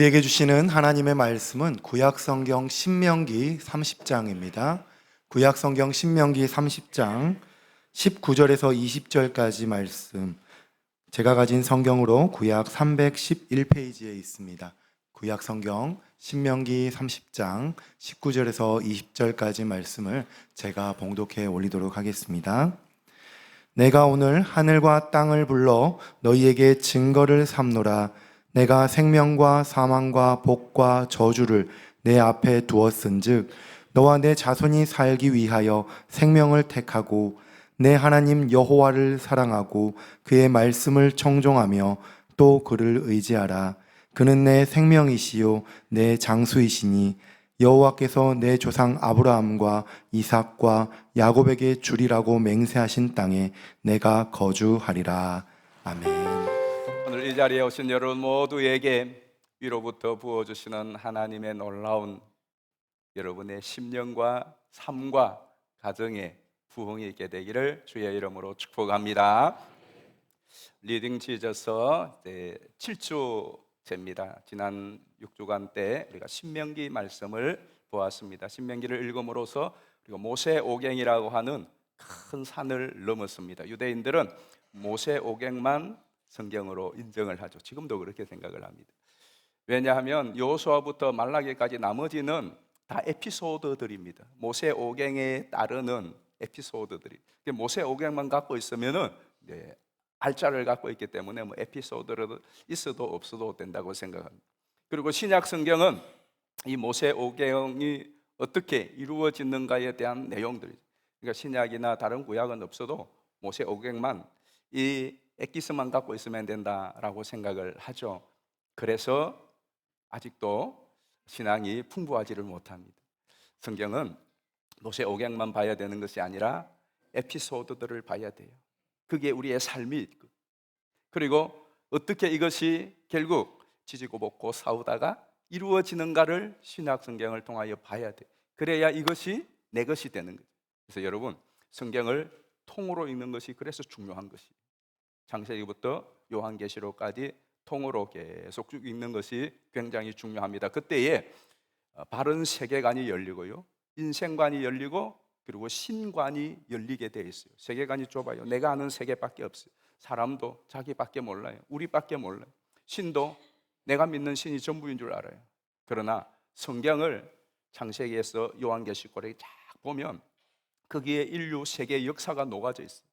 우리에게 주시는 하나님의 말씀은 구약성경 신명기 30장입니다. 구약성경 신명기 30장 19절에서 20절까지 말씀, 제가 가진 성경으로 구약 311페이지에 있습니다. 구약성경 신명기 30장 19절에서 20절까지 말씀을 제가 봉독해 올리도록 하겠습니다. 내가 오늘 하늘과 땅을 불러 너희에게 증거를 삼노라. 내가 생명과 사망과 복과 저주를 내 앞에 두었은즉 너와 내 자손이 살기 위하여 생명을 택하고 내 하나님 여호와를 사랑하고 그의 말씀을 청종하며 또 그를 의지하라. 그는 내 생명이시요 내 장수이시니 여호와께서 내 조상 아브라함과 이삭과 야곱에게 주리라고 맹세하신 땅에 내가 거주하리라. 아멘. 오늘 이 자리에 오신 여러분 모두에게 위로부터 부어주시는 하나님의 놀라운 여러분의 심령과 삶과 가정에 부흥이 있게 되기를 주의 이름으로 축복합니다. 리딩 지저서 7주째입니다. 지난 6주간 때 우리가 신명기 말씀을 보았습니다. 신명기를 읽음으로써 우리가 모세 오갱이라고 하는 큰 산을 넘었습니다. 유대인들은 모세 오갱만 성경으로 인정을 하죠. 지금도 그렇게 생각을 합니다. 왜냐하면 여호수아부터 말라기까지 나머지는 다 에피소드들입니다. 모세 오갱에 따르는 에피소드들이. 모세 오갱만 갖고 있으면은 알짜를 갖고 있기 때문에 에피소드를 있어도 없어도 된다고 생각합니다. 그리고 신약 성경은 이 모세 오갱이 어떻게 이루어지는가에 대한 내용들이. 그러니까 신약이나 다른 구약은 없어도 모세 오갱만 이 엑기스만 갖고 있으면 된다라고 생각을 하죠. 그래서 아직도 신앙이 풍부하지를 못합니다. 성경은 모세 오갱만 봐야 되는 것이 아니라 에피소드들을 봐야 돼요. 그게 우리의 삶이 있고, 그리고 어떻게 이것이 결국 지지고 볶고 싸우다가 이루어지는가를 신약 성경을 통하여 봐야 돼. 그래야 이것이 내 것이 되는 거죠. 그래서 여러분, 성경을 통으로 읽는 것이 그래서 중요한 것이에요. 창세기부터 요한계시록까지 통으로 계속 쭉 읽는 것이 굉장히 중요합니다. 그때에 바른 세계관이 열리고요, 인생관이 열리고, 그리고 신관이 열리게 돼 있어요. 세계관이 좁아요. 내가 아는 세계밖에 없어요. 사람도 자기밖에 몰라요. 우리밖에 몰라요. 신도 내가 믿는 신이 전부인 줄 알아요. 그러나 성경을 창세기에서 요한계시록까지 쫙 보면 거기에 인류 세계 역사가 녹아져 있어요.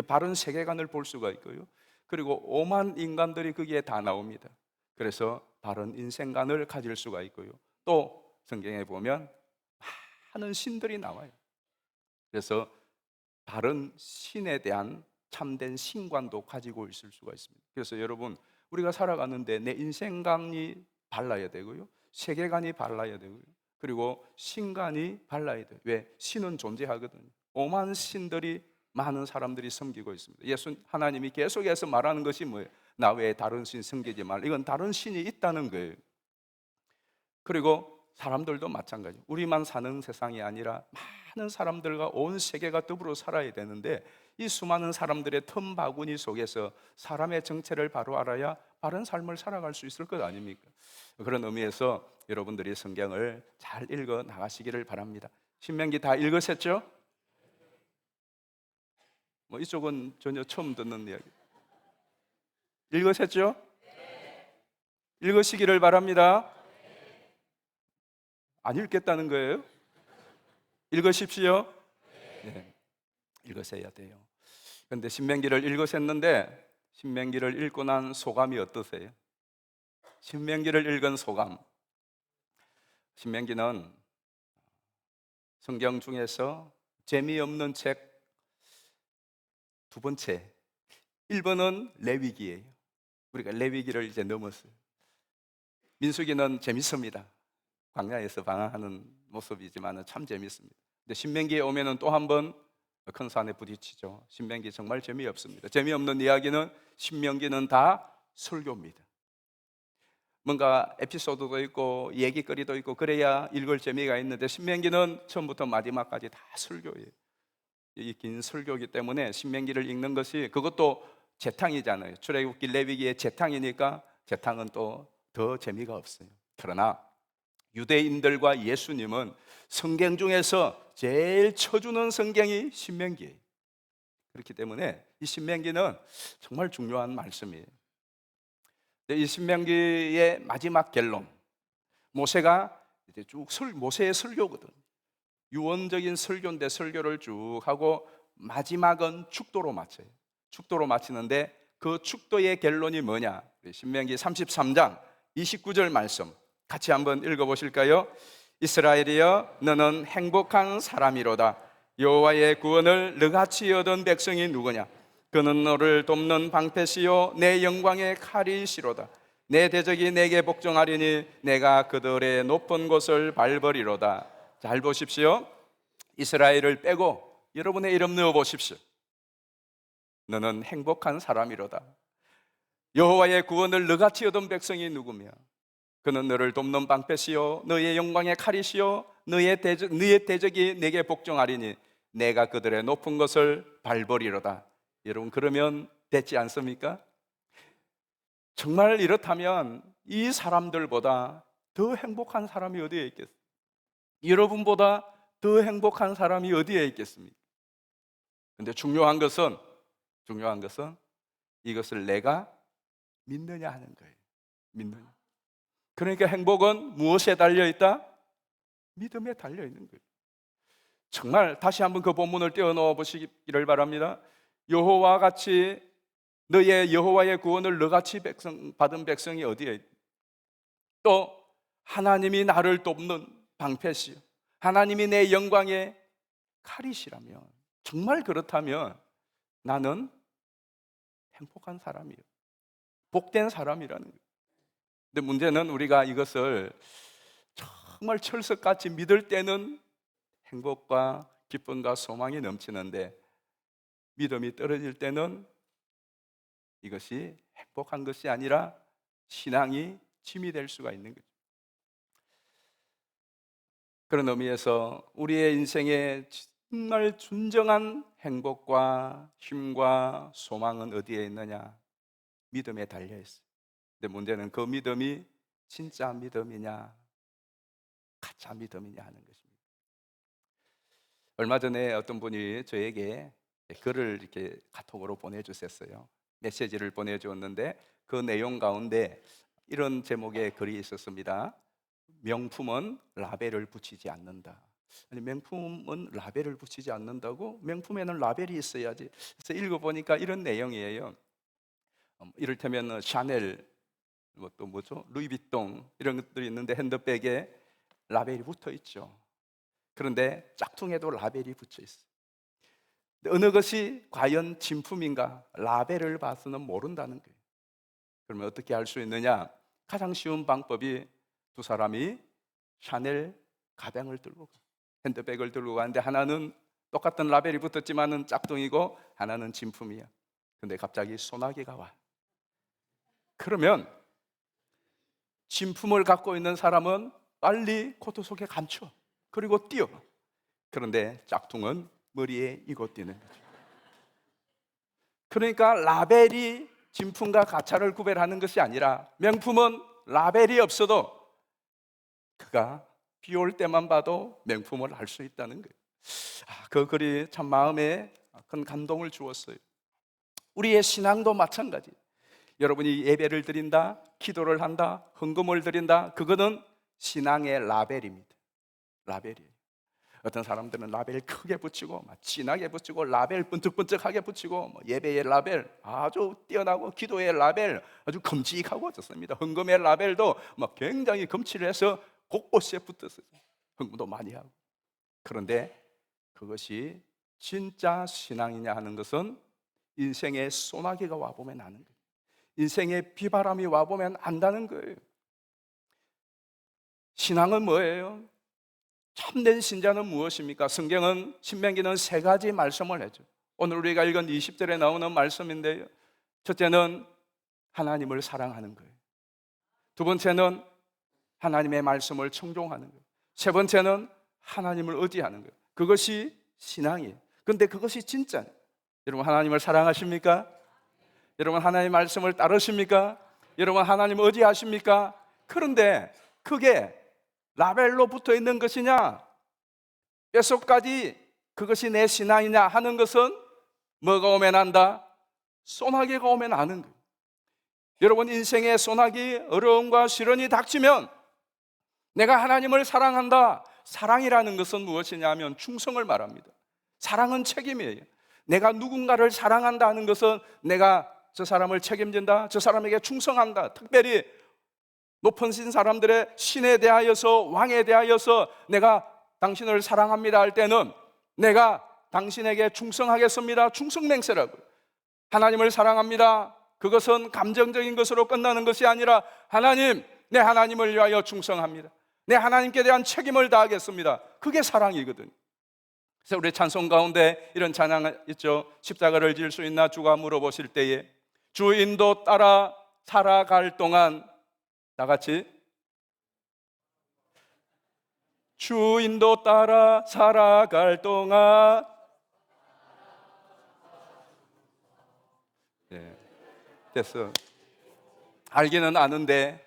바른 세계관을 볼 수가 있고요, 그리고 오만 인간들이 거기에 다 나옵니다. 그래서 바른 인생관을 가질 수가 있고요, 또 성경에 보면 많은 신들이 나와요. 그래서 바른 신에 대한 참된 신관도 가지고 있을 수가 있습니다. 그래서 여러분, 우리가 살아가는데 내 인생관이 발라야 되고요, 세계관이 발라야 되고요, 그리고 신관이 발라야 돼요. 왜? 신은 존재하거든요. 오만 신들이, 많은 사람들이 섬기고 있습니다. 예수 하나님이 계속해서 말하는 것이 뭐예요? 나 외에 다른 신 섬기지 말라. 이건 다른 신이 있다는 거예요. 그리고 사람들도 마찬가지. 우리만 사는 세상이 아니라 많은 사람들과 온 세계가 더불어 살아야 되는데, 이 수많은 사람들의 틈바구니 속에서 사람의 정체를 바로 알아야 바른 삶을 살아갈 수 있을 것 아닙니까? 그런 의미에서 여러분들이 성경을 잘 읽어 나가시기를 바랍니다. 신명기 다 읽으셨죠? 이쪽은 전혀 처음 듣는 이야기. 읽으셨죠? 읽으시기를 바랍니다. 안 읽겠다는 거예요? 읽으십시오. 네, 읽으셔야 돼요. 그런데 신명기를 읽으셨는데, 신명기를 읽고 난 소감이 어떠세요? 신명기를 읽은 소감. 신명기는 성경 중에서 재미없는 책 두 번째, 1번은 레위기예요. 우리가 레위기를 이제 넘었어요. 민수기는 재밌습니다. 광야에서 방황하는 모습이지만 참 재밌습니다. 근데 신명기에 오면은 또 한 번 큰 산에 부딪히죠. 신명기 정말 재미없습니다. 재미없는 이야기는, 신명기는 다 설교입니다. 뭔가 에피소드도 있고 얘기거리도 있고 그래야 읽을 재미가 있는데, 신명기는 처음부터 마지막까지 다 설교예요. 이 긴 설교이기 때문에 신명기를 읽는 것이, 그것도 재탕이잖아요. 출애굽기 레위기의 재탕이니까 재탕은 또 더 재미가 없어요. 그러나 유대인들과 예수님은 성경 중에서 제일 쳐주는 성경이 신명기예요. 그렇기 때문에 이 신명기는 정말 중요한 말씀이에요. 이 신명기의 마지막 결론, 모세가 이제 쭉 모세의 설교거든. 유언적인 설교인데 설교를 쭉 하고 마지막은 축도로 마쳐요. 축도로 마치는데 그 축도의 결론이 뭐냐? 신명기 33장 29절 말씀 같이 한번 읽어보실까요? 이스라엘이여 너는 행복한 사람이로다. 여호와의 구원을 너같이 얻은 백성이 누구냐? 그는 너를 돕는 방패시요 내 영광의 칼이시로다. 내 대적이 내게 복종하리니 내가 그들의 높은 곳을 밟으리로다. 잘 보십시오. 이스라엘을 빼고 여러분의 이름 넣어 보십시오. 너는 행복한 사람이로다. 여호와의 구원을 너같이 얻은 백성이 누구며 그는 너를 돕는 방패시요 너의 영광의 칼이시요 너의 대적이 내게 복종하리니 내가 그들의 높은 것을 밟으리로다. 여러분, 그러면 됐지 않습니까? 정말 이렇다면 이 사람들보다 더 행복한 사람이 어디에 있겠습니까? 여러분보다 더 행복한 사람이 어디에 있겠습니까? 근데 중요한 것은 이것을 내가 믿느냐 하는 거예요. 믿느냐. 그러니까 행복은 무엇에 달려 있다? 믿음에 달려 있는 거예요. 정말 다시 한번 그 본문을 떼어놓아 보시기를 바랍니다. 여호와 같이 너의 여호와의 구원을 너같이 받은 백성이 어디에 있다? 또 하나님이 나를 돕는 방패시요 하나님이 내 영광의 칼이시라면, 정말 그렇다면 나는 행복한 사람이에요. 복된 사람이라는 거예요. 근데 문제는 우리가 이것을 정말 철석같이 믿을 때는 행복과 기쁨과 소망이 넘치는데 믿음이 떨어질 때는 이것이 행복한 것이 아니라 신앙이 짐이 될 수가 있는 거죠. 그런 의미에서 우리의 인생에 정말 진정한 행복과 힘과 소망은 어디에 있느냐? 믿음에 달려 있어요. 근데 문제는 그 믿음이 진짜 믿음이냐 가짜 믿음이냐 하는 것입니다. 얼마 전에 어떤 분이 저에게 글을 이렇게 카톡으로 보내주셨어요. 메시지를 보내주었는데 그 내용 가운데 이런 제목의 글이 있었습니다. 명품은 라벨을 붙이지 않는다. 아니, 명품은 라벨을 붙이지 않는다고? 명품에는 라벨이 있어야지. 그래서 읽어보니까 이런 내용이에요. 이를테면 샤넬, 또 뭐죠? 루이비통 이런 것들이 있는데 핸드백에 라벨이 붙어 있죠. 그런데 짝퉁에도 라벨이 붙여 있어요. 어느 것이 과연 진품인가? 라벨을 봐서는 모른다는 거예요. 그러면 어떻게 할 수 있느냐? 가장 쉬운 방법이 두 사람이 샤넬 가방을 들고 가, 핸드백을 들고 가는데 하나는 똑같은 라벨이 붙었지만은 짝퉁이고 하나는 진품이야. 근데 갑자기 소나기가 와. 그러면 진품을 갖고 있는 사람은 빨리 코트 속에 감춰. 그리고 뛰어. 그런데 짝퉁은 머리에 이고 뛰는 거죠. 그러니까 라벨이 진품과 가짜를 구별하는 것이 아니라 명품은 라벨이 없어도 그가 비 올 때만 봐도 명품을 알 수 있다는 거예요. 그 글이 참 마음에 큰 감동을 주었어요. 우리의 신앙도 마찬가지. 여러분이 예배를 드린다, 기도를 한다, 헌금을 드린다, 그거는 신앙의 라벨입니다. 라벨이에요. 어떤 사람들은 라벨 크게 붙이고 막 진하게 붙이고 라벨 번쩍번쩍하게 붙이고 예배의 라벨 아주 뛰어나고 기도의 라벨 아주 큼직하고 좋습니다. 헌금의 라벨도 막 굉장히 검칠을 해서 곳곳에 붙었어요. 헌금도 많이 하고. 그런데 그것이 진짜 신앙이냐 하는 것은 인생의 소나기가 와보면 아는 거예요. 인생의 비바람이 와보면 안다는 거예요. 신앙은 뭐예요? 참된 신자는 무엇입니까? 성경은 신명기는 세 가지 말씀을 해줘. 오늘 우리가 읽은 20절에 나오는 말씀인데요, 첫째는 하나님을 사랑하는 거예요. 두 번째는 하나님의 말씀을 청종하는 거예요. 세 번째는 하나님을 의지하는 거예요. 그것이 신앙이에요. 그런데 그것이 진짜예요. 여러분 하나님을 사랑하십니까? 여러분 하나님의 말씀을 따르십니까? 여러분 하나님 의지하십니까? 그런데 그게 라벨로 붙어 있는 것이냐, 뼛속까지 그것이 내 신앙이냐 하는 것은 뭐가 오면 안다? 소나기가 오면 아는 거예요. 여러분, 인생의 소나기, 어려움과 시련이 닥치면 내가 하나님을 사랑한다. 사랑이라는 것은 무엇이냐 하면 충성을 말합니다. 사랑은 책임이에요. 내가 누군가를 사랑한다 하는 것은 내가 저 사람을 책임진다, 저 사람에게 충성한다. 특별히 높은 신 사람들의 신에 대하여서, 왕에 대하여서 내가 당신을 사랑합니다 할 때는 내가 당신에게 충성하겠습니다, 충성맹세라고요. 하나님을 사랑합니다, 그것은 감정적인 것으로 끝나는 것이 아니라 하나님, 내 하나님을 위하여 충성합니다, 내 하나님께 대한 책임을 다하겠습니다. 그게 사랑이거든요. 그래서 우리 찬송 가운데 이런 찬양 있죠. 십자가를 질 수 있나 주가 물어보실 때에 주 인도 따라 살아갈 동안, 다 같이, 주 인도 따라 살아갈 동안. 네, 됐어. 알기는 아는데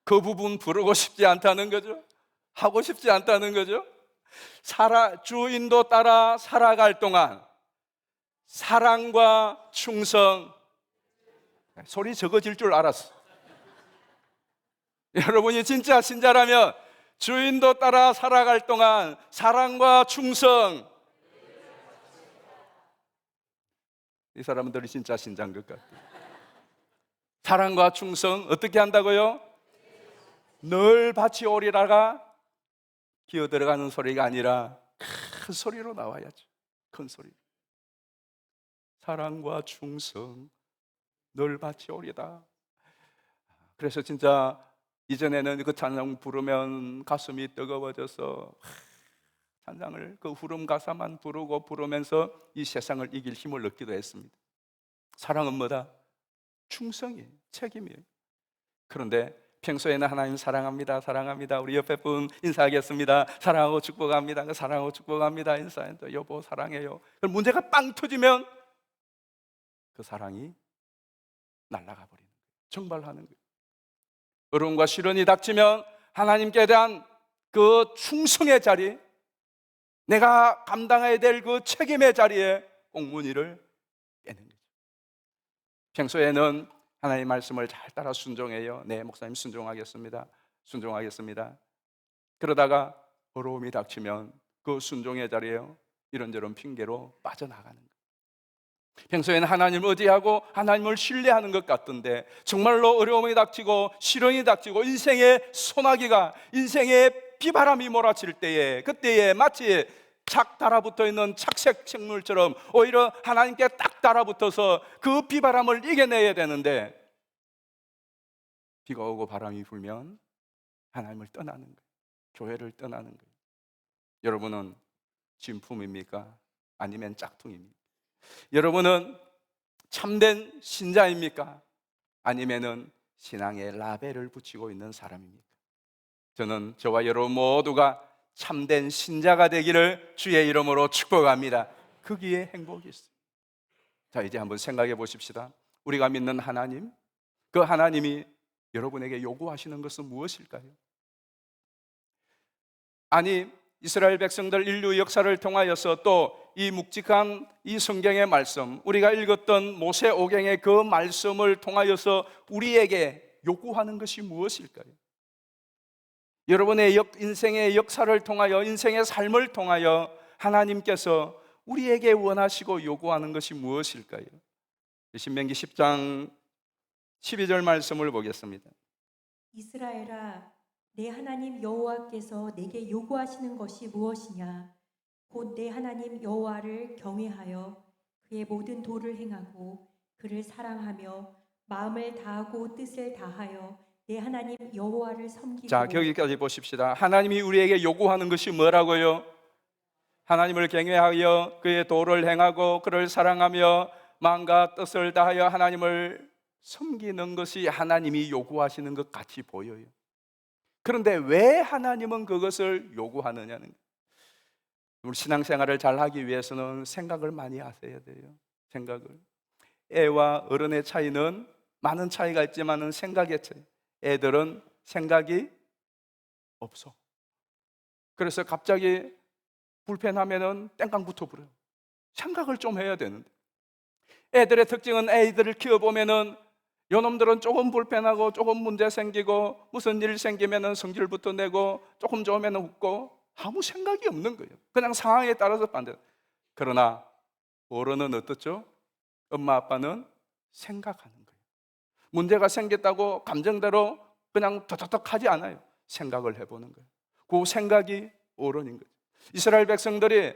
그 부분 부르고 싶지 않다는 거죠. 하고 싶지 않다는 거죠. 주 인도 따라 살아갈 동안 사랑과 충성. 소리 적어질 줄 알았어. 여러분이 진짜 신자라면 주 인도 따라 살아갈 동안 사랑과 충성. 이 사람들이 진짜 신자인 것 같아요. 사랑과 충성 어떻게 한다고요? 늘 같이 오리라가 기어 들어가는 소리가 아니라 큰 소리로 나와야죠. 큰 소리. 사랑과 충성 늘 같이 오리다. 그래서 진짜 이전에는 그 찬양 부르면 가슴이 뜨거워져서 찬양을, 그 후렴 가사만 부르면서 이 세상을 이길 힘을 얻기도 했습니다. 사랑은 뭐다? 충성이에요. 책임이에요. 그런데 평소에는 하나님 사랑합니다, 사랑합니다. 우리 옆에 분 인사하겠습니다. 사랑하고 축복합니다. 사랑하고 축복합니다. 인사해도 여보 사랑해요. 그럼 문제가 빵 터지면 그 사랑이 날아가 버리는 거예요. 정발하는 거예요. 어려움과 시련이 닥치면 하나님께 대한 그 충성의 자리, 내가 감당해야 될 그 책임의 자리에 꽁무니를 빼는 거죠. 평소에는 하나님의 말씀을 잘 따라 순종해요. 네, 목사님 순종하겠습니다. 순종하겠습니다. 그러다가 어려움이 닥치면 그 순종의 자리에 이런저런 핑계로 빠져나가는 거예요. 평소에는 하나님을 의지하고 하나님을 신뢰하는 것 같던데 정말로 어려움이 닥치고 시련이 닥치고 인생의 소나기가, 인생의 비바람이 몰아칠 때에, 그때에 마치 착 달아붙어 있는 착색 식물처럼 오히려 하나님께 딱 달아붙어서 그 비바람을 이겨내야 되는데 비가 오고 바람이 불면 하나님을 떠나는 거예요. 교회를 떠나는 거예요. 여러분은 진품입니까? 아니면 짝퉁입니까? 여러분은 참된 신자입니까? 아니면은 신앙의 라벨을 붙이고 있는 사람입니까? 저는 저와 여러분 모두가 참된 신자가 되기를 주의 이름으로 축복합니다. 거기에 행복이 있어요. 자, 이제 한번 생각해 보십시다. 우리가 믿는 하나님, 그 하나님이 여러분에게 요구하시는 것은 무엇일까요? 아니, 이스라엘 백성들 인류 역사를 통하여서 또 이 묵직한 이 성경의 말씀, 우리가 읽었던 모세오경의 그 말씀을 통하여서 우리에게 요구하는 것이 무엇일까요? 여러분의 인생의 역사를 통하여, 인생의 삶을 통하여 하나님께서 우리에게 원하시고 요구하는 것이 무엇일까요? 신명기 10장 12절 말씀을 보겠습니다. 이스라엘아, 내 하나님 여호와께서 내게 요구하시는 것이 무엇이냐? 곧 내 하나님 여호와를 경외하여 그의 모든 도를 행하고 그를 사랑하며 마음을 다하고 뜻을 다하여 내 하나님 여호와를 섬기고. 자, 거기까지 보십시다. 하나님이 우리에게 요구하는 것이 뭐라고요? 하나님을 경외하여 그의 도를 행하고 그를 사랑하며 마음과 뜻을 다하여 하나님을 섬기는 것이 하나님이 요구하시는 것 같이 보여요. 그런데 왜 하나님은 그것을 요구하느냐는 거예요. 우리 신앙생활을 잘하기 위해서는 생각을 많이 하셔야 돼요. 생각을. 애와 어른의 차이는 많은 차이가 있지만은 생각의 차이. 애들은 생각이 없어. 그래서 갑자기 불편하면은 땡깡부터 부려요. 생각을 좀 해야 되는데, 애들의 특징은 애들을 키워보면은 요놈들은 조금 불편하고 조금 문제 생기고 무슨 일 생기면은 성질부터 내고 조금 좋으면 웃고 아무 생각이 없는 거예요. 그냥 상황에 따라서 반대. 그러나 어른은 어떻죠? 엄마 아빠는 생각하는 거예요. 문제가 생겼다고 감정대로 그냥 덕덕덕 하지 않아요. 생각을 해보는 거예요. 그 생각이 어른인 거죠. 이스라엘 백성들이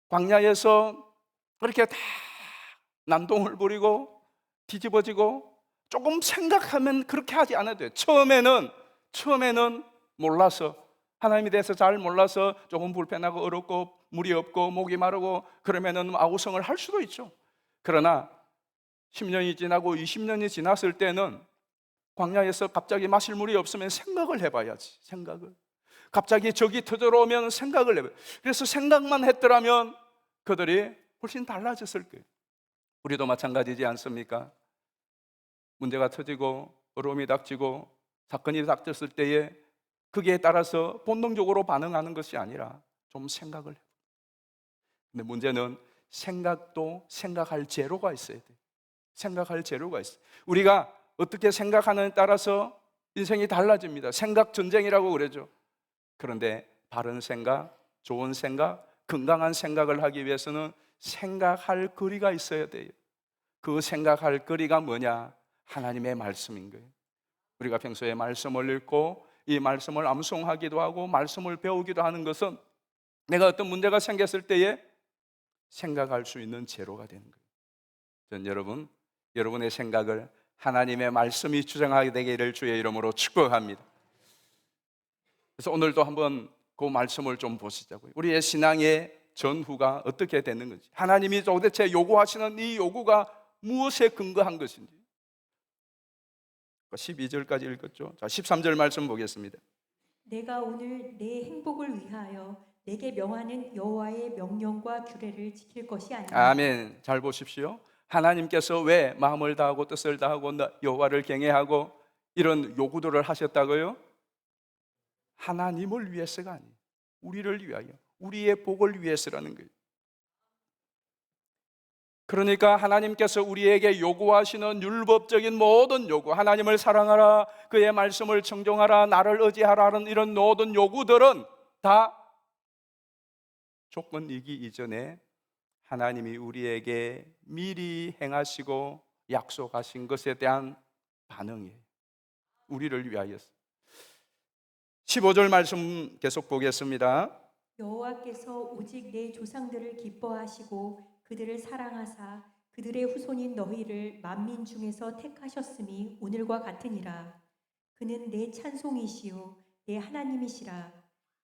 광야에서 그렇게 다 난동을 부리고 뒤집어지고 조금 생각하면 그렇게 하지 않아도 돼요. 처음에는 몰라서, 하나님에 대해서 잘 몰라서 조금 불편하고 어렵고 물이 없고 목이 마르고 그러면은 아우성을 할 수도 있죠. 그러나 10년이 지나고 20년이 지났을 때는 광야에서 갑자기 마실 물이 없으면 생각을 해봐야지. 생각을. 갑자기 적이 터져오면 생각을 해봐요. 그래서 생각만 했더라면 그들이 훨씬 달라졌을 거예요. 우리도 마찬가지지 않습니까? 문제가 터지고 어려움이 닥치고 사건이 닥쳤을 때에 거기에 따라서 본능적으로 반응하는 것이 아니라 좀 생각을 해요. 근데 문제는 생각도 생각할 재료가 있어야 돼요. 생각할 재료가 있어요. 우리가 어떻게 생각하느냐에 따라서 인생이 달라집니다. 생각 전쟁이라고 그러죠. 그런데 바른 생각, 좋은 생각, 건강한 생각을 하기 위해서는 생각할 거리가 있어야 돼요. 그 생각할 거리가 뭐냐? 하나님의 말씀인 거예요. 우리가 평소에 말씀을 읽고 이 말씀을 암송하기도 하고 말씀을 배우기도 하는 것은 내가 어떤 문제가 생겼을 때에 생각할 수 있는 재료가 되는 거예요. 전 여러분의 생각을 하나님의 말씀이 주장하게 되기를 주의 이름으로 축복합니다. 그래서 오늘도 한번 그 말씀을 좀 보시자고요. 우리의 신앙의 전후가 어떻게 되는 건지, 하나님이 도대체 요구하시는 이 요구가 무엇에 근거한 것인지. 12절까지 읽었죠. 자, 13절 말씀 보겠습니다. 내가 오늘 내 행복을 위하여 내게 명하는 여호와의 명령과 규례를 지킬 것이 아니라. 아멘. 잘 보십시오. 하나님께서 왜 마음을 다하고 뜻을 다하고 여호와를 경외하고 이런 요구들을 하셨다고요? 하나님을 위해서가 아니에요. 우리를 위하여, 우리의 복을 위해서라는 거예요. 그러니까 하나님께서 우리에게 요구하시는 율법적인 모든 요구, 하나님을 사랑하라, 그의 말씀을 청종하라, 나를 의지하라는 이런 모든 요구들은 다 조건이기 이전에 하나님이 우리에게 미리 행하시고 약속하신 것에 대한 반응이에요. 우리를 위하여서. 15절 말씀 계속 보겠습니다. 여호와께서 오직 내 조상들을 기뻐하시고 그들을 사랑하사 그들의 후손인 너희를 만민 중에서 택하셨음이 오늘과 같으니라. 그는 내 찬송이시요 내 하나님이시라.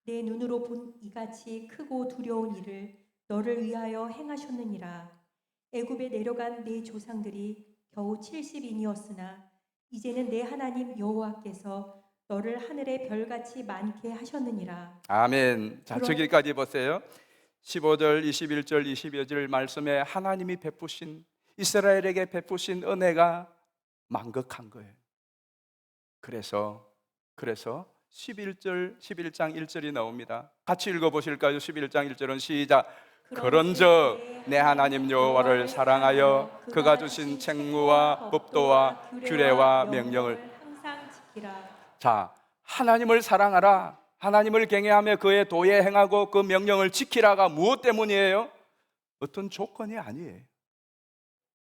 내 눈으로 본 이같이 크고 두려운 일을 너를 위하여 행하셨느니라. 애굽에 내려간 내 조상들이 겨우 70인이었으나 이제는 내 하나님 여호와께서 너를 하늘의 별같이 많게 하셨느니라. 아멘. 자, 저기까지 보세요. 15절, 21절, 22절 말씀에 하나님이 베푸신, 이스라엘에게 베푸신 은혜가 만극한 거예요. 그래서 11장 1절이 나옵니다. 같이 읽어보실까요? 11장 1절은 시작. 그런즉 내 하나님 여호와를 사랑하여 그가 주신 책무와 법도와 규례와 명령을 항상 지키라. 자, 하나님을 사랑하라, 하나님을 경외하며 그의 도에 행하고 그 명령을 지키라가 무엇 때문이에요? 어떤 조건이 아니에요.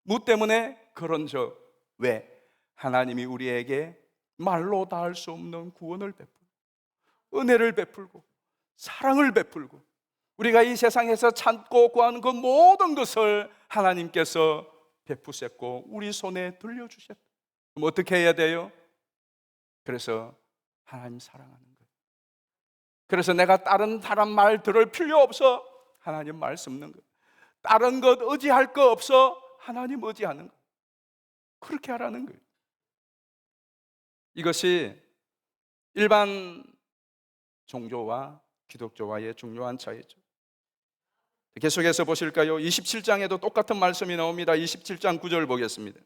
무엇 때문에? 그런즉 왜? 하나님이 우리에게 말로 다 할 수 없는 구원을 베풀고 은혜를 베풀고 사랑을 베풀고 우리가 이 세상에서 찾고 구하는 그 모든 것을 하나님께서 베푸셨고 우리 손에 들려주셨다. 그럼 어떻게 해야 돼요? 그래서 하나님 사랑하는 거예요. 그래서 내가 다른 사람 말 들을 필요 없어. 하나님 말씀 듣는 거예요. 다른 것 의지할 거 없어. 하나님 의지하는 거예요. 그렇게 하라는 거예요. 이것이 일반 종교와 기독교와의 중요한 차이죠. 계속해서 보실까요? 27장에도 똑같은 말씀이 나옵니다. 27장 9절 보겠습니다.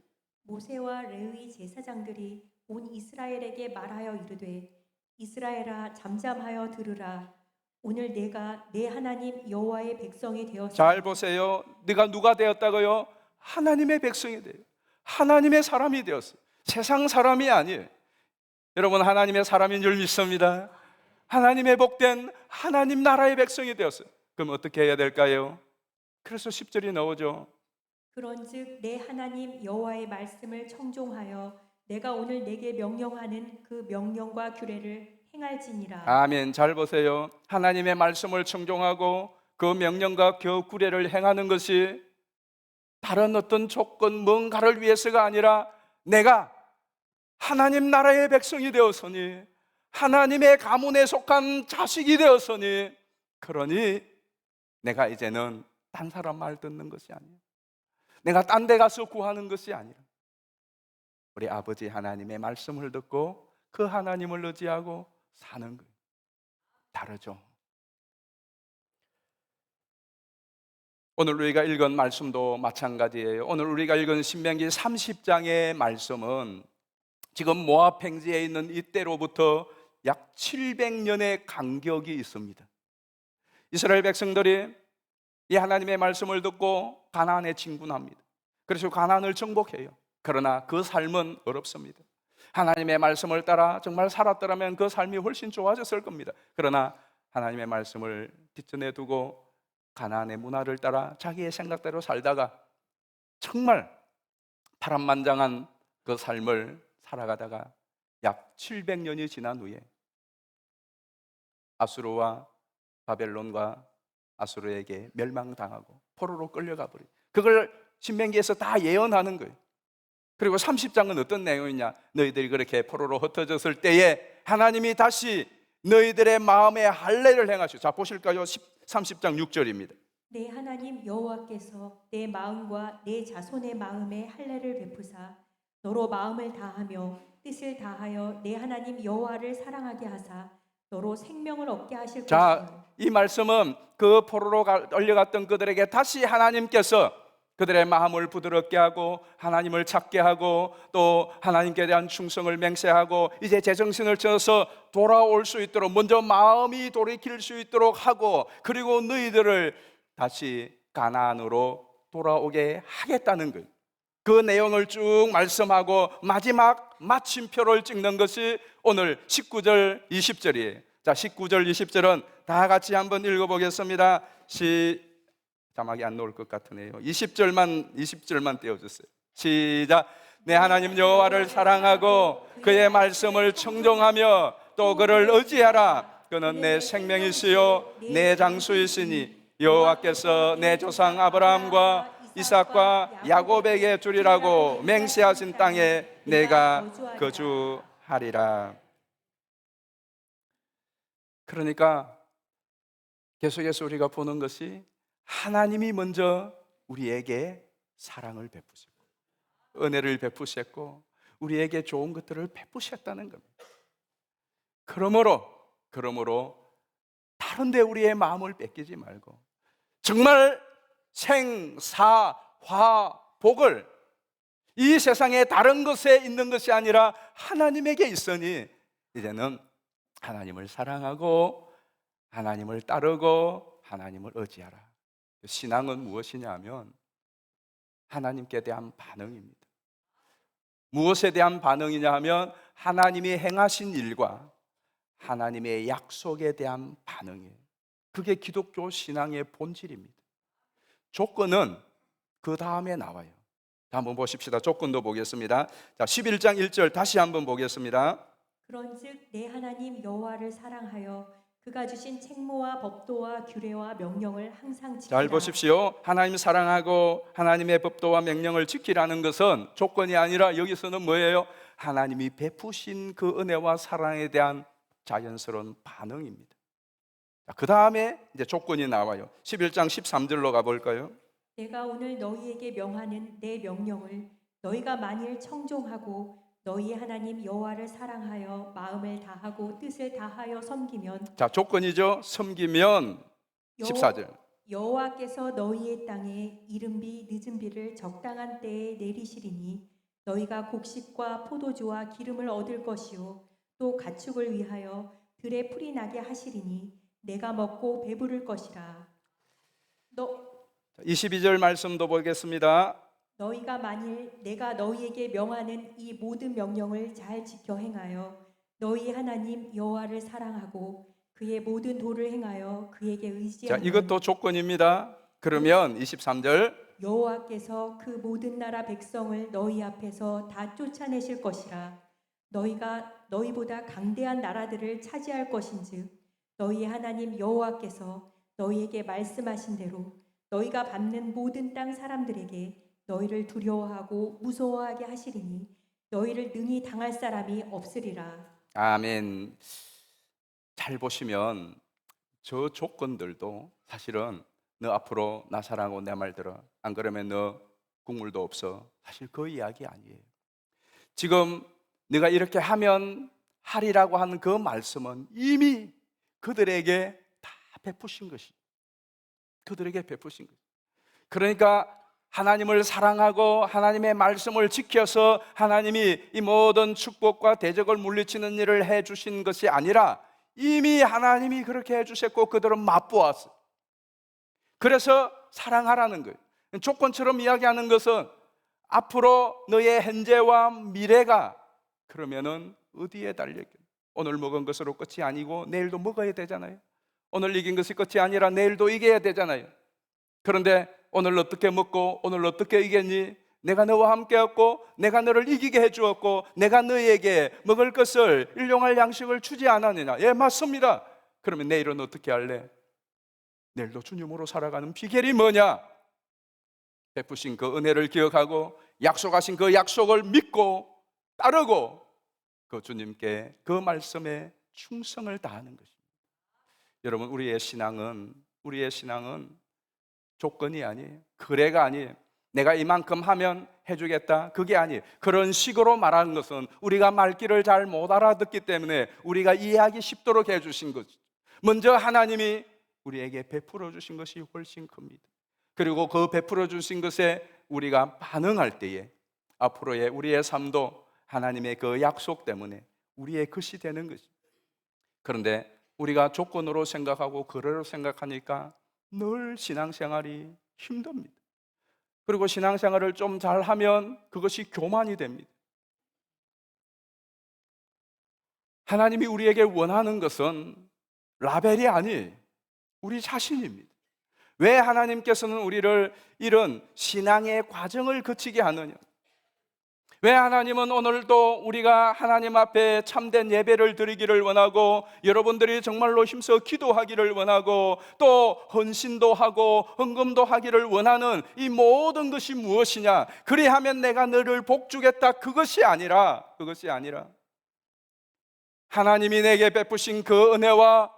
모세와 레위 제사장들이 온 이스라엘에게 말하여 이르되 이스라엘아 잠잠하여 들으라. 오늘 내가 내 하나님 여호와의 백성이 되었으니 잘 보세요. 네가 누가 되었다고요? 하나님의 백성이 돼요. 하나님의 사람이 되었어요. 세상 사람이 아니에요. 여러분, 하나님의 사람인 줄 믿습니다. 하나님의 복된 하나님 나라의 백성이 되었어요. 그럼 어떻게 해야 될까요? 그래서 10절이 나오죠. 그런즉 내 하나님 여호와의 말씀을 청종하여 내가 오늘 내게 명령하는 그 명령과 규례를 행할지니라. 아멘. 잘 보세요. 하나님의 말씀을 청종하고 그 명령과 규례를 행하는 것이 다른 어떤 조건 뭔가를 위해서가 아니라 내가 하나님 나라의 백성이 되었으니 하나님의 가문에 속한 자식이 되었으니 그러니 내가 이제는 딴 사람 말 듣는 것이 아니야. 내가 딴 데 가서 구하는 것이 아니라 우리 아버지 하나님의 말씀을 듣고 그 하나님을 의지하고 사는 거예요. 다르죠. 오늘 우리가 읽은 말씀도 마찬가지예요. 오늘 우리가 읽은 신명기 30장의 말씀은 지금 모압 평지에 있는 이때로부터 약 700년의 간격이 있습니다. 이스라엘 백성들이 이 하나님의 말씀을 듣고 가나안에 진군합니다. 그래서 가나안을 정복해요. 그러나 그 삶은 어렵습니다. 하나님의 말씀을 따라 정말 살았더라면 그 삶이 훨씬 좋아졌을 겁니다. 그러나 하나님의 말씀을 뒷전에 두고 가나안의 문화를 따라 자기의 생각대로 살다가 정말 파란만장한 그 삶을 살아가다가 약 700년이 지난 후에 아수르와 바벨론과 아수르에게 멸망당하고 포로로 끌려가 버려요. 그걸 신명기에서 다 예언하는 거예요. 그리고 30장은 어떤 내용이냐? 너희들이 그렇게 포로로 흩어졌을 때에 하나님이 다시 너희들의 마음에 할례를 행하시고, 자 보실까요? 30장 6절입니다. 내 하나님 여호와께서 내 마음과 내 자손의 마음에 할례를 베푸사 너로 마음을 다하며 뜻을 다하여 내 하나님 여호와를 사랑하게 하사 너로 생명을 얻게 하실 것이며. 자, 이 말씀은 그 포로로 끌려갔던 그들에게 다시 하나님께서 그들의 마음을 부드럽게 하고 하나님을 찾게 하고 또 하나님께 대한 충성을 맹세하고 이제 제정신을 쳐서 돌아올 수 있도록 먼저 마음이 돌이킬 수 있도록 하고 그리고 너희들을 다시 가나안으로 돌아오게 하겠다는 거예요. 그 내용을 쭉 말씀하고 마지막 마침표를 찍는 것이 오늘 19절 20절이에요. 자, 19절 20절은 다 같이 한번 읽어보겠습니다. 자막이 안 나올 것 같으네요. 20절만 띄워주세요. 시작. 내 하나님 여호와를 사랑하고 그의 말씀을 청종하며 또 그를 의지하라. 그는 내 생명이시요 내 장수이시니 여호와께서 내 조상 아브라함과 이삭과 야곱에게 주리라고 맹세하신 땅에 내가 거주하리라. 그러니까 계속해서 우리가 보는 것이 하나님이 먼저 우리에게 사랑을 베푸시고 은혜를 베푸셨고 우리에게 좋은 것들을 베푸셨다는 겁니다. 그러므로 다른 데 우리의 마음을 뺏기지 말고 정말 생사화복을 이 세상의 다른 것에 있는 것이 아니라 하나님에게 있으니 이제는 하나님을 사랑하고 하나님을 따르고 하나님을 의지하라. 신앙은 무엇이냐 하면 하나님께 대한 반응입니다. 무엇에 대한 반응이냐 하면 하나님이 행하신 일과 하나님의 약속에 대한 반응이에요. 그게 기독교 신앙의 본질입니다. 조건은 그 다음에 나와요. 한번 보십시다. 조건도 보겠습니다. 자, 11장 1절 다시 한번 보겠습니다. 그런즉 내 하나님 여호와를 사랑하여 그가 주신 책무와 법도와 규례와 명령을 항상 지키라. 잘 보십시오. 하나님 사랑하고 하나님의 법도와 명령을 지키라는 것은 조건이 아니라 여기서는 뭐예요? 하나님이 베푸신 그 은혜와 사랑에 대한 자연스러운 반응입니다. 그 다음에 이제 조건이 나와요. 11장 13절로 가볼까요? 내가 오늘 너희에게 명하는 내 명령을 너희가 만일 청종하고 너희 하나님 여호와를 사랑하여 마음을 다하고 뜻을 다하여 섬기면. 자, 조건이죠. 섬기면 14절. 여호와께서 너희의 땅에 이른 비 늦은 비를 적당한 때에 내리시리니 너희가 곡식과 포도주와 기름을 얻을 것이요 또 가축을 위하여 들에 풀이 나게 하시리니 내가 먹고 배부를 것이라. 22절 말씀도 보겠습니다. 너희가 만일 내가 너희에게 명하는 이 모든 명령을 잘 지켜 행하여 너희 하나님 여호와를 사랑하고 그의 모든 도를 행하여 그에게 자, 의지하면 이것도 조건입니다. 그러면 23절 여호와께서 그 모든 나라 백성을 너희 앞에서 다 쫓아내실 것이라. 너희가 너희보다 강대한 나라들을 차지할 것인즉 너희 하나님 여호와께서 너희에게 말씀하신 대로 너희가 밟는 모든 땅 사람들에게 너희를 두려워하고 무서워하게 하시리니 너희를 능히 당할 사람이 없으리라. 아멘. 잘 보시면 저 조건들도 사실은 너 앞으로 나 사랑하고 내 말 들어, 안 그러면 너 국물도 없어, 사실 그 이야기 아니에요. 지금 네가 이렇게 하면 하리라고 하는 그 말씀은 이미 그들에게 다 베푸신 것이, 그들에게 베푸신 것. 그러니까 하나님을 사랑하고 하나님의 말씀을 지켜서 하나님이 이 모든 축복과 대적을 물리치는 일을 해주신 것이 아니라 이미 하나님이 그렇게 해주셨고 그들은 맛보았어요. 그래서 사랑하라는 거예요. 조건처럼 이야기하는 것은 앞으로 너의 현재와 미래가 그러면은 어디에 달려있겠어요? 오늘 먹은 것으로 끝이 아니고 내일도 먹어야 되잖아요. 오늘 이긴 것이 끝이 아니라 내일도 이겨야 되잖아요. 그런데 오늘 어떻게 먹고 오늘 어떻게 이겼니? 내가 너와 함께했고 내가 너를 이기게 해주었고 내가 너희에게 먹을 것을 일용할 양식을 주지 않았느냐? 예, 맞습니다. 그러면 내일은 어떻게 할래? 내일도 주님으로 살아가는 비결이 뭐냐? 베푸신 그 은혜를 기억하고 약속하신 그 약속을 믿고 따르고 그 주님께 그 말씀에 충성을 다하는 것입니다. 여러분, 우리의 신앙은 조건이 아니에요. 거래가 아니에요. 내가 이만큼 하면 해주겠다, 그게 아니에요. 그런 식으로 말하는 것은 우리가 말귀를 잘 못 알아듣기 때문에 우리가 이해하기 쉽도록 해주신 거죠. 먼저 하나님이 우리에게 베풀어 주신 것이 훨씬 큽니다. 그리고 그 베풀어 주신 것에 우리가 반응할 때에 앞으로의 우리의 삶도 하나님의 그 약속 때문에 우리의 것이 되는 것입니다. 그런데 우리가 조건으로 생각하고 거래로 생각하니까 늘 신앙생활이 힘듭니다. 그리고 신앙생활을 좀 잘하면 그것이 교만이 됩니다. 하나님이 우리에게 원하는 것은 라벨이 아니에요. 우리 자신입니다. 왜 하나님께서는 우리를 이런 신앙의 과정을 거치게 하느냐? 왜 하나님은 오늘도 우리가 하나님 앞에 참된 예배를 드리기를 원하고 여러분들이 정말로 힘써 기도하기를 원하고 또 헌신도 하고 헌금도 하기를 원하는 이 모든 것이 무엇이냐? 그리하면 내가 너를 복주겠다, 그것이 아니라 하나님이 내게 베푸신 그 은혜와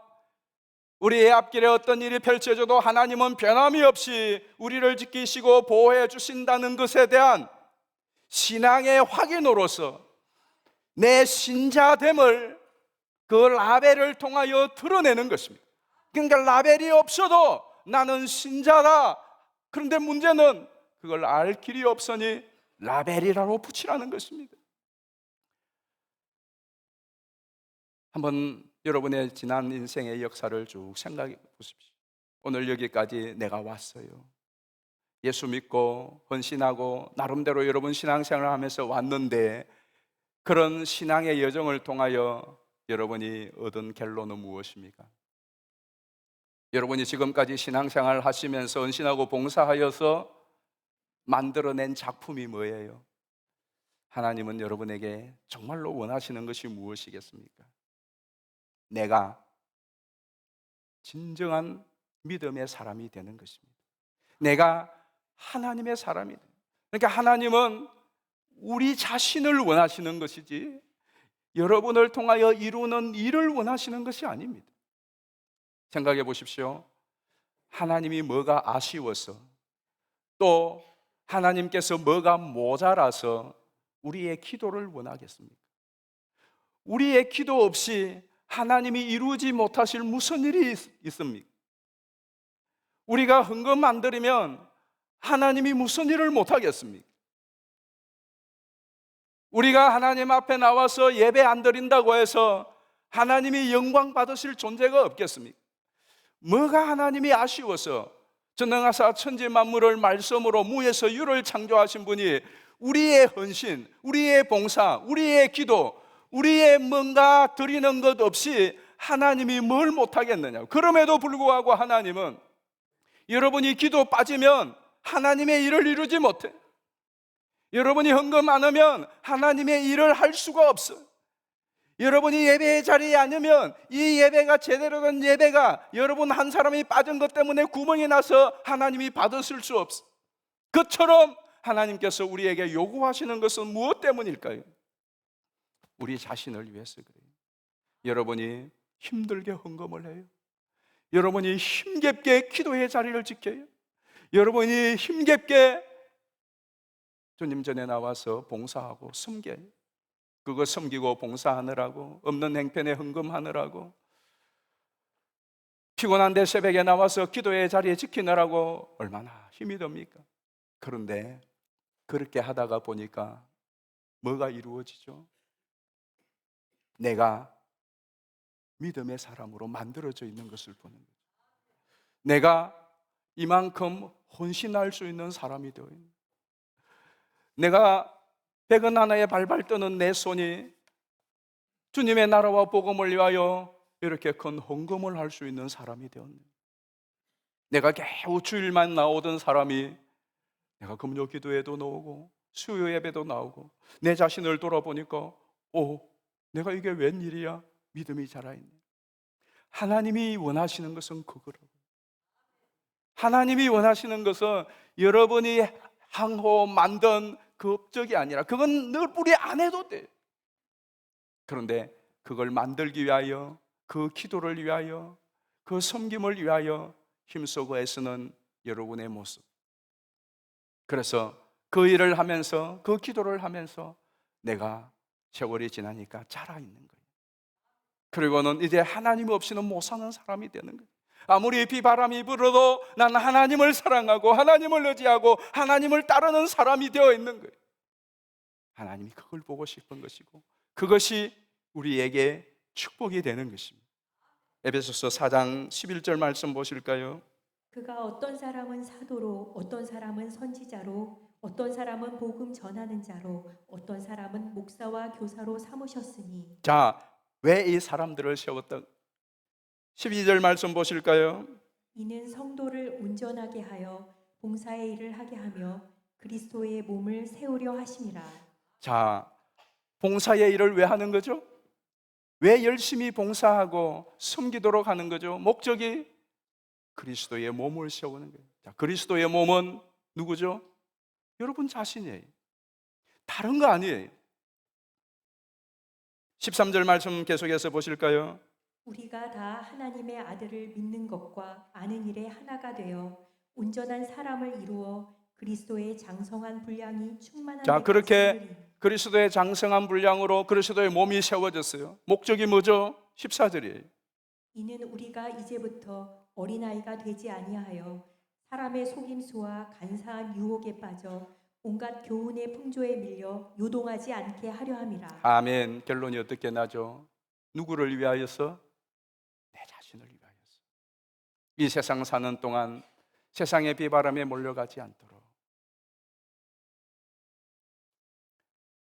우리의 앞길에 어떤 일이 펼쳐져도 하나님은 변함이 없이 우리를 지키시고 보호해 주신다는 것에 대한 신앙의 확인으로서 내 신자됨을 그 라벨을 통하여 드러내는 것입니다. 그러니까 라벨이 없어도 나는 신자다. 그런데 문제는 그걸 알 길이 없으니 라벨이라고 붙이라는 것입니다. 한번 여러분의 지난 인생의 역사를 쭉 생각해 보십시오. 오늘 여기까지 내가 왔어요. 예수 믿고 헌신하고 나름대로 여러분 신앙생활을 하면서 왔는데 그런 신앙의 여정을 통하여 여러분이 얻은 결론은 무엇입니까? 여러분이 지금까지 신앙생활을 하시면서 헌신하고 봉사하여서 만들어낸 작품이 뭐예요? 하나님은 여러분에게 정말로 원하시는 것이 무엇이겠습니까? 내가 진정한 믿음의 사람이 되는 것입니다. 내가 하나님의 사람이 돼요. 그러니까 하나님은 우리 자신을 원하시는 것이지 여러분을 통하여 이루는 일을 원하시는 것이 아닙니다. 생각해 보십시오. 하나님이 뭐가 아쉬워서 또 하나님께서 뭐가 모자라서 우리의 기도를 원하겠습니까? 우리의 기도 없이 하나님이 이루지 못하실 무슨 일이 있습니까? 우리가 헌금 안 드리면 하나님이 무슨 일을 못하겠습니까? 우리가 하나님 앞에 나와서 예배 안 드린다고 해서 하나님이 영광 받으실 존재가 없겠습니까? 뭐가 하나님이 아쉬워서 전능하사 천지 만물을 말씀으로 무에서 유를 창조하신 분이 우리의 헌신, 우리의 봉사, 우리의 기도, 우리의 뭔가 드리는 것 없이 하나님이 뭘 못하겠느냐. 그럼에도 불구하고 하나님은 여러분이 기도 빠지면 하나님의 일을 이루지 못해. 여러분이 헌금 안 하면 하나님의 일을 할 수가 없어. 여러분이 예배의 자리에 앉으면 이 예배가 제대로 된 예배가 여러분 한 사람이 빠진 것 때문에 구멍이 나서 하나님이 받으실 수 없어. 그처럼 하나님께서 우리에게 요구하시는 것은 무엇 때문일까요? 우리 자신을 위해서 그래요. 여러분이 힘들게 헌금을 해요. 여러분이 힘겹게 기도의 자리를 지켜요. 여러분이 힘겹게 주님 전에 나와서 봉사하고 섬겨요. 그거 섬기고 봉사하느라고, 없는 행편에 헌금하느라고, 피곤한데 새벽에 나와서 기도의 자리에 지키느라고 얼마나 힘이 듭니까? 그런데 그렇게 하다가 보니까 뭐가 이루어지죠? 내가 믿음의 사람으로 만들어져 있는 것을 보는 거죠. 내가 이만큼 헌신할 수 있는 사람이 되어 있는 거예요. 내가 백은 하나에 발발 떠는 내 손이 주님의 나라와 복음을 위하여 이렇게 큰 헌금을 할 수 있는 사람이 되었네. 내가 겨우 주일만 나오던 사람이 내가 금요 기도에도 나오고 수요 예배도 나오고 내 자신을 돌아보니까 내가 이게 웬일이야? 믿음이 자라있네. 하나님이 원하시는 것은 그거라고. 하나님이 원하시는 것은 여러분이 항호 만든 그 업적이 아니라 그건 늘 우리 안 해도 돼. 그런데 그걸 만들기 위하여, 그 기도를 위하여, 그 섬김을 위하여 힘쓰고 애쓰는 여러분의 모습. 그래서 그 일을 하면서, 그 기도를 하면서 내가 세월이 지나니까 자라있는 거예요. 그리고는 이제 하나님 없이는 못 사는 사람이 되는 거예요. 아무리 비바람이 불어도 난 하나님을 사랑하고 하나님을 의지하고 하나님을 따르는 사람이 되어 있는 거예요. 하나님이 그걸 보고 싶은 것이고 그것이 우리에게 축복이 되는 것입니다. 에베소서 4장 11절 말씀 보실까요? 그가 어떤 사람은 사도로, 어떤 사람은 선지자로, 어떤 사람은 복음 전하는 자로, 어떤 사람은 목사와 교사로 삼으셨으니. 자, 왜 이 사람들을 세웠다? 12절 말씀 보실까요? 이는 성도를 온전하게 하여 봉사의 일을 하게 하며 그리스도의 몸을 세우려 하심이라. 자, 봉사의 일을 왜 하는 거죠? 왜 열심히 봉사하고 섬기도록 하는 거죠? 목적이 그리스도의 몸을 세우는 거예요. 자, 그리스도의 몸은 누구죠? 여러분 자신이에요. 다른 거 아니에요. 13절 말씀 계속해서 보실까요? 우리가 다 하나님의 아들을 믿는 것과 아는 일에 하나가 되어 온전한 사람을 이루어 그리스도의 장성한 분량이 충만한 자, 데까지 그렇게 이르리니. 그리스도의 장성한 분량으로 그리스도의 몸이 세워졌어요. 목적이 뭐죠? 14절이에요. 이는 우리가 이제부터 어린아이가 되지 아니하여 사람의 속임수와 간사한 유혹에 빠져 온갖 교훈의 풍조에 밀려 요동하지 않게 하려 함이라. 아멘. 결론이 어떻게 나죠? 누구를 위하여서? 내 자신을 위하여서. 이 세상 사는 동안 세상의 비바람에 몰려가지 않도록.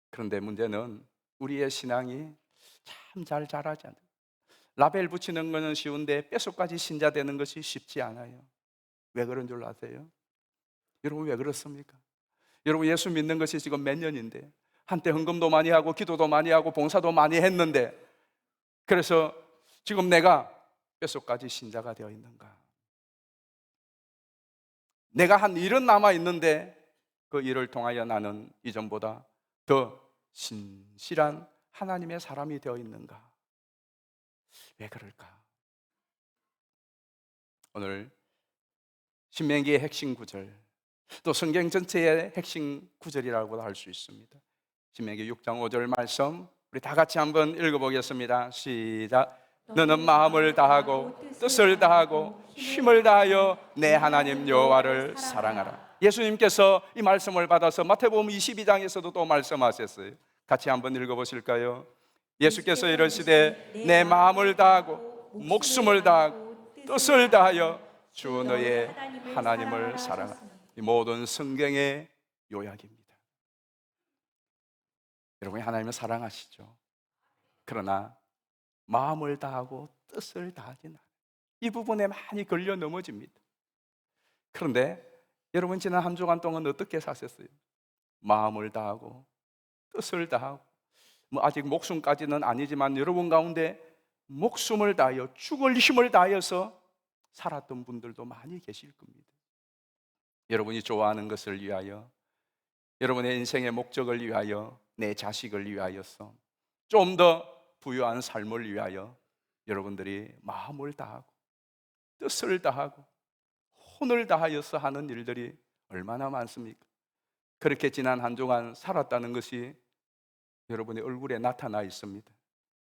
그런데 문제는 우리의 신앙이 참 잘 자라지 않아요. 라벨 붙이는 것은 쉬운데 뼛속까지 신자 되는 것이 쉽지 않아요. 왜 그런 줄 아세요? 여러분 왜 그렇습니까? 여러분 예수 믿는 것이 지금 몇 년인데 한때 헌금도 많이 하고 기도도 많이 하고 봉사도 많이 했는데 그래서 지금 내가 뼛속까지 신자가 되어 있는가? 내가 한 일은 남아있는데 그 일을 통하여 나는 이전보다 더 신실한 하나님의 사람이 되어 있는가? 왜 그럴까? 오늘 신명기의 핵심 구절, 또 성경 전체의 핵심 구절이라고도 할 수 있습니다. 신명기 6장 5절 말씀 우리 다 같이 한번 읽어보겠습니다. 시작. 너는 마음을 다하고 뜻을 다하고 힘을 다하여 내 하나님 여호와를 사랑하라. 예수님께서 이 말씀을 받아서 마태복음 22장에서도 또 말씀하셨어요. 같이 한번 읽어보실까요? 예수께서 이르시되 내 마음을 다하고 목숨을 다하고 뜻을 다하여 주 너의 하나님을 사랑하라. 이 모든 성경의 요약입니다. 여러분이 하나님을 사랑하시죠? 그러나 마음을 다하고 뜻을 다하지 않아요. 이 부분에 많이 걸려 넘어집니다. 그런데 여러분 지난 한 주간 동안 어떻게 사셨어요? 마음을 다하고 뜻을 다하고 아직 목숨까지는 아니지만 여러분 가운데 목숨을 다하여 죽을 힘을 다하여서 살았던 분들도 많이 계실 겁니다. 여러분이 좋아하는 것을 위하여, 여러분의 인생의 목적을 위하여, 내 자식을 위하여서 좀 더 부유한 삶을 위하여 여러분들이 마음을 다하고 뜻을 다하고 혼을 다하여서 하는 일들이 얼마나 많습니까? 그렇게 지난 한 주간 살았다는 것이 여러분의 얼굴에 나타나 있습니다.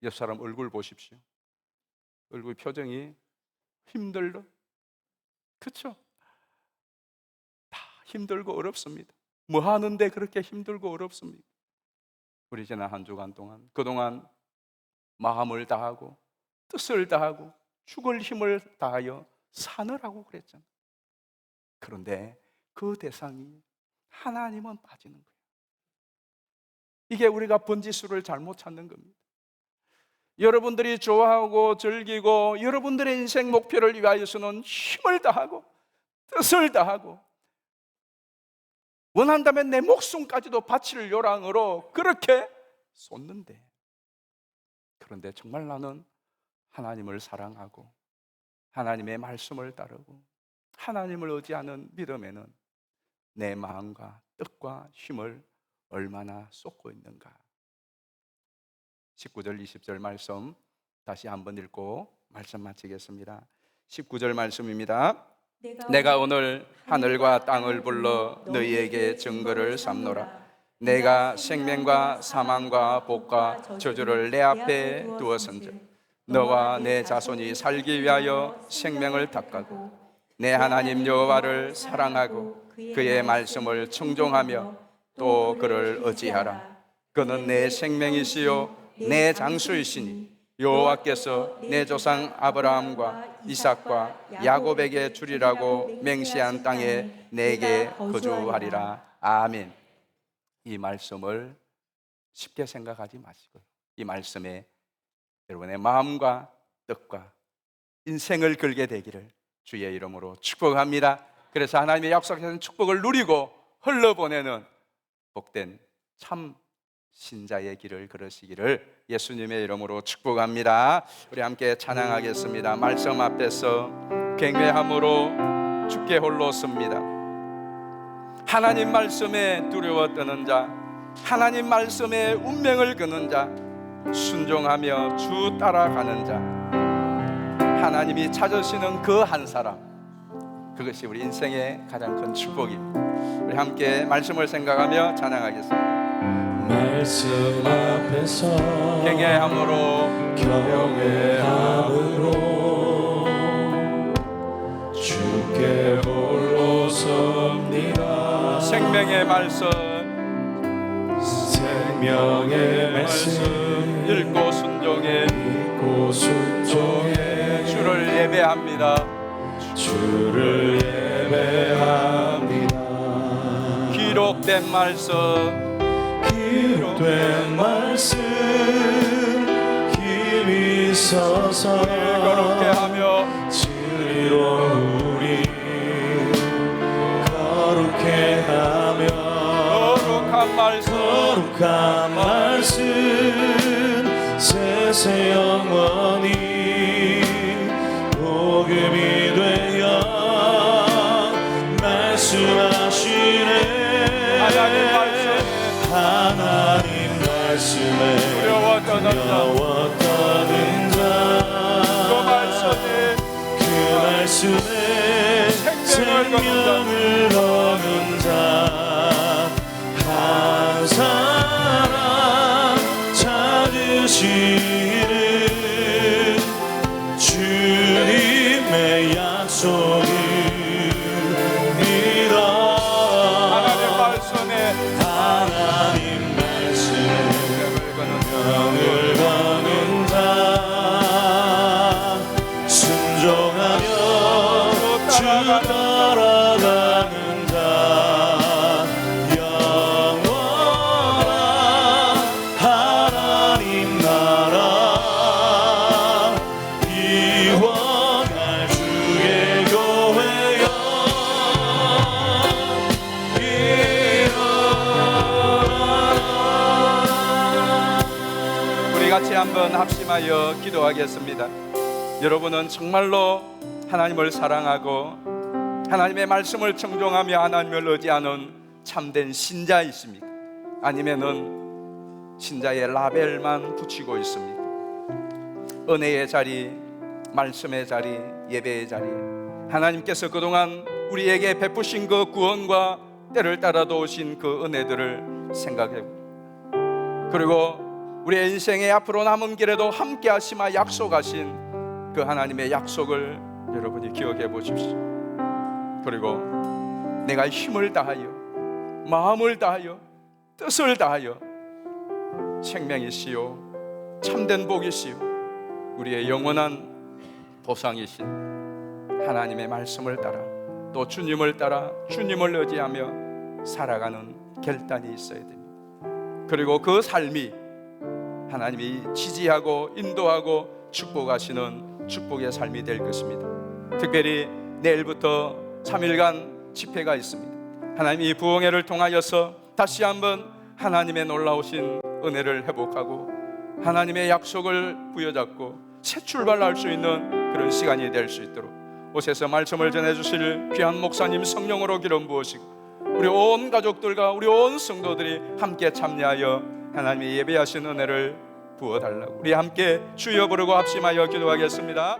옆 사람 얼굴 보십시오. 얼굴 표정이 힘들다. 그렇죠? 다 힘들고 어렵습니다. 뭐 하는데 그렇게 힘들고 어렵습니까? 우리 지난 한 주간 동안 그동안 마음을 다하고 뜻을 다하고 죽을 힘을 다하여 사느라고 그랬잖아요. 그런데 그 대상이 하나님은 빠지는 거예요. 이게 우리가 번지수를 잘못 찾는 겁니다. 여러분들이 좋아하고 즐기고 여러분들의 인생 목표를 위하여서는 힘을 다하고 뜻을 다하고 원한다면 내 목숨까지도 바칠 요량으로 그렇게 쏟는데, 그런데 정말 나는 하나님을 사랑하고 하나님의 말씀을 따르고 하나님을 의지하는 믿음에는 내 마음과 뜻과 힘을 얼마나 쏟고 있는가. 19절 20절 말씀 다시 한번 읽고 말씀 마치겠습니다. 19절 말씀입니다. 내가 오늘 하늘과 땅을 불러 너희에게 증거를 삼노라. 내가 생명과 사망과 복과 저주를 내 앞에 두었은즉 너와 내 자손이 살기 위하여 생명을 닦고 내 하나님 여호와를 사랑하고 그의 말씀을 청종하며 또 그를 의지하라. 그는 내 생명이시요 내 장수이시니 여호와께서 내 조상 아브라함과 이삭과 야곱에게 주리라고 맹세한 땅에 내게 거주하리라. 아멘. 이 말씀을 쉽게 생각하지 마시고요, 이 말씀에 여러분의 마음과 뜻과 인생을 걸게 되기를 주의 이름으로 축복합니다. 그래서 하나님의 약속하신 축복을 누리고 흘러보내는 복된 참 신자의 길을 걸으시기를 예수님의 이름으로 축복합니다. 우리 함께 찬양하겠습니다. 말씀 앞에서 경외함으로 주께 홀로 섭니다. 하나님 말씀에 두려워 떠는 자, 하나님 말씀에 운명을 거는 자, 순종하며 주 따라가는 자, 하나님이 찾으시는 그 한 사람, 그것이 우리 인생의 가장 큰 축복입니다. 우리 함께 말씀을 생각하며 찬양하겠습니다. 말씀 앞에서 경외함으로 주께 홀로 섭니다. 생명의 말씀 읽고 순종해 주를 예배합니다. 기록된 말씀 힘이 있어서 거룩해 하며 진리로 우리 거룩해 하며 거룩한 말씀 세세 영원히 복음이 되어 말씀하시네. 하나님 말씀에 두려워 떠는 자, 그 말씀에 생명을 거는 자 한 사람 찾으시는 주님의 약속이 하나님 말씀에 따라가는 자 영원한 하나님 나라 이원할 주의 교회여 우리 같이 한번 합심하여 기도하겠습니다. 여러분은 정말로 하나님을 사랑하고 하나님의 말씀을 청종하며 하나님을 의지하는 참된 신자이십니까? 아니면은 신자의 라벨만 붙이고 있습니까? 은혜의 자리, 말씀의 자리, 예배의 자리, 하나님께서 그동안 우리에게 베푸신 그 구원과 때를 따라 도우신 그 은혜들을 생각해보고, 그리고 우리의 인생의 앞으로 남은 길에도 함께 하시마 약속하신 그 하나님의 약속을 여러분이 기억해 보십시오. 그리고 내가 힘을 다하여, 마음을 다하여, 뜻을 다하여 생명이시요 참된 복이시요 우리의 영원한 보상이신 하나님의 말씀을 따라, 또 주님을 따라 주님을 의지하며 살아가는 결단이 있어야 됩니다. 그리고 그 삶이 하나님이 지지하고 인도하고 축복하시는 축복의 삶이 될 것입니다. 특별히 내일부터 3일간 집회가 있습니다. 하나님이 부흥회를 통하여서 다시 한번 하나님의 놀라우신 은혜를 회복하고 하나님의 약속을 부여잡고 새 출발할 수 있는 그런 시간이 될 수 있도록 오셔서 말씀을 전해주실 귀한 목사님 성령으로 기름 부으시고 우리 온 가족들과 우리 온 성도들이 함께 참여하여 하나님의 예배하신 은혜를 부어달라고 우리 함께 주여 부르고 합심하여 기도하겠습니다.